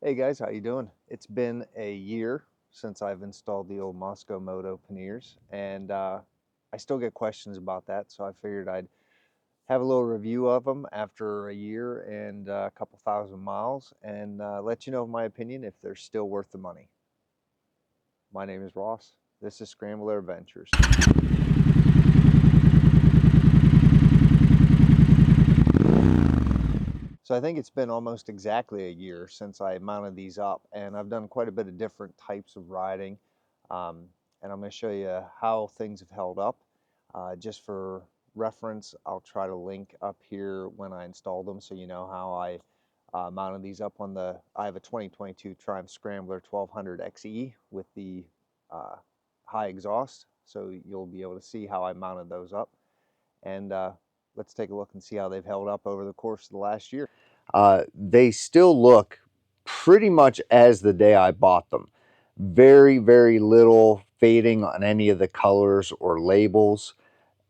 Hey guys, how you doing? It's been a year since I've installed the old Mosko Moto Panniers, and I still get questions about that, so I figured I'd have a little review of them after a year and a couple thousand miles, and let you know my opinion if they're still worth the money. My name is Ross. This is Scrambler Adventures. So I think it's been almost exactly a year since I mounted these up, and I've done quite a bit of different types of riding, and I'm going to show you how things have held up. Just for reference, I'll try to link up here when I installed them so you know how I mounted these up on I have a 2022 Triumph Scrambler 1200 XE with the high exhaust, so you'll be able to see how I mounted those up. And let's take a look and see how they've held up over the course of the last year. They still look pretty much as the day I bought them. Very, very little fading on any of the colors or labels.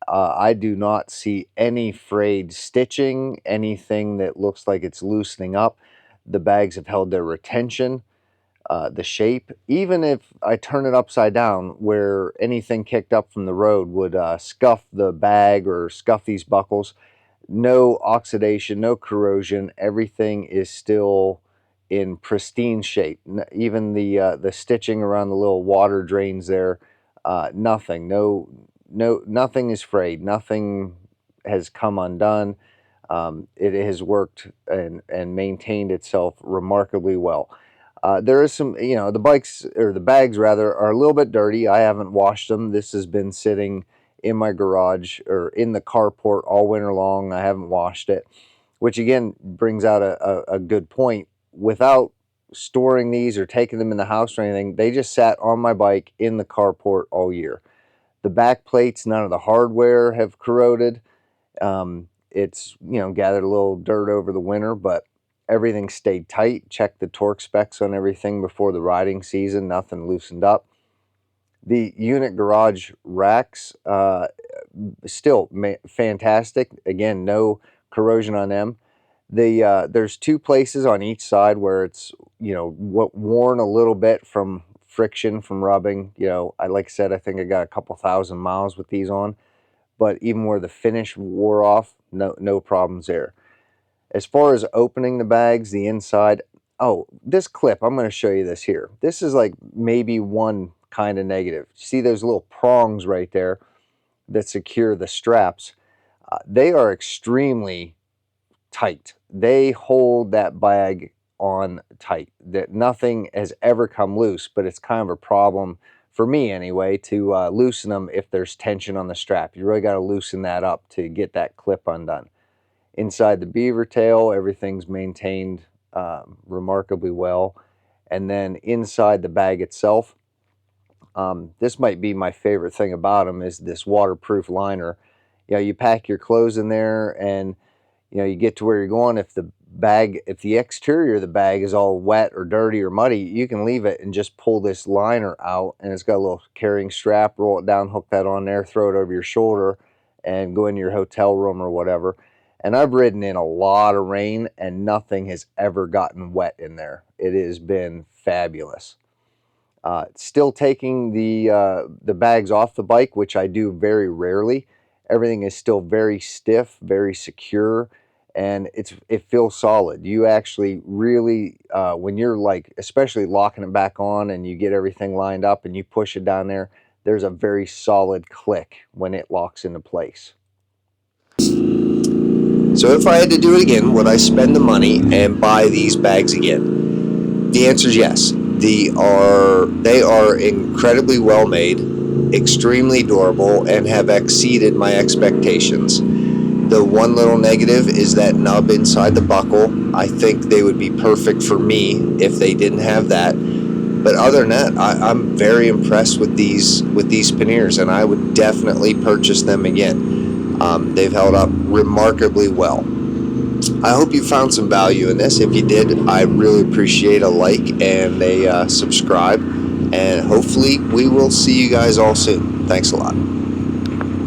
I do not see any frayed stitching, anything that looks like it's loosening up. The bags have held their retention, the shape. Even if I turn it upside down, where anything kicked up from the road would scuff the bag or scuff these buckles, no oxidation, no corrosion. Everything is still in pristine shape. Even the stitching around the little water drains there, nothing. Nothing is frayed. Nothing has come undone. It has worked and maintained itself remarkably well. There is some, the bikes, or the bags rather, are a little bit dirty. I haven't washed them. This has been sitting in my garage or in the carport all winter long. I haven't washed it, which again brings out a good point. Without storing these or taking them in the house or anything, they just sat on my bike in the carport all year. The back plates, none of the hardware have corroded. It's gathered a little dirt over the winter, but everything stayed tight. Checked the torque specs on everything before the riding season. Nothing loosened up. The unit garage racks, still fantastic. Again, no corrosion on them. There's two places on each side where it's worn a little bit from friction from rubbing. Like I said, I think I got a couple thousand miles with these on, but even where the finish wore off, no problems there. As far as opening the bags, the inside, this clip, I'm going to show you this here. This is like maybe one kind of negative. See those little prongs right there that secure the straps? They are extremely tight. They hold that bag on tight. That nothing has ever come loose, but it's kind of a problem for me anyway to loosen them if there's tension on the strap. You really got to loosen that up to get that clip undone. Inside the beaver tail, everything's maintained remarkably well. And then inside the bag itself, this might be my favorite thing about them, is this waterproof liner. You pack your clothes in there and you get to where you're going. If the exterior of the bag is all wet or dirty or muddy, you can leave it and just pull this liner out, and it's got a little carrying strap. Roll it down, hook that on there, throw it over your shoulder, and go into your hotel room or whatever. And I've ridden in a lot of rain, and nothing has ever gotten wet in there. It has been fabulous. Still taking the bags off the bike, which I do very rarely. Everything is still very stiff, very secure, and it feels solid. You actually really, when you're especially locking it back on and you get everything lined up and you push it down there, there's a very solid click when it locks into place. So if I had to do it again, would I spend the money and buy these bags again? The answer is yes. They are incredibly well made, extremely durable, and have exceeded my expectations. The one little negative is that nub inside the buckle. I think they would be perfect for me if they didn't have that. But other than that, I'm very impressed with these panniers, and I would definitely purchase them again. They've held up remarkably well. I hope you found some value in this. If you did, I really appreciate a like and a subscribe. And hopefully we will see you guys all soon. Thanks a lot.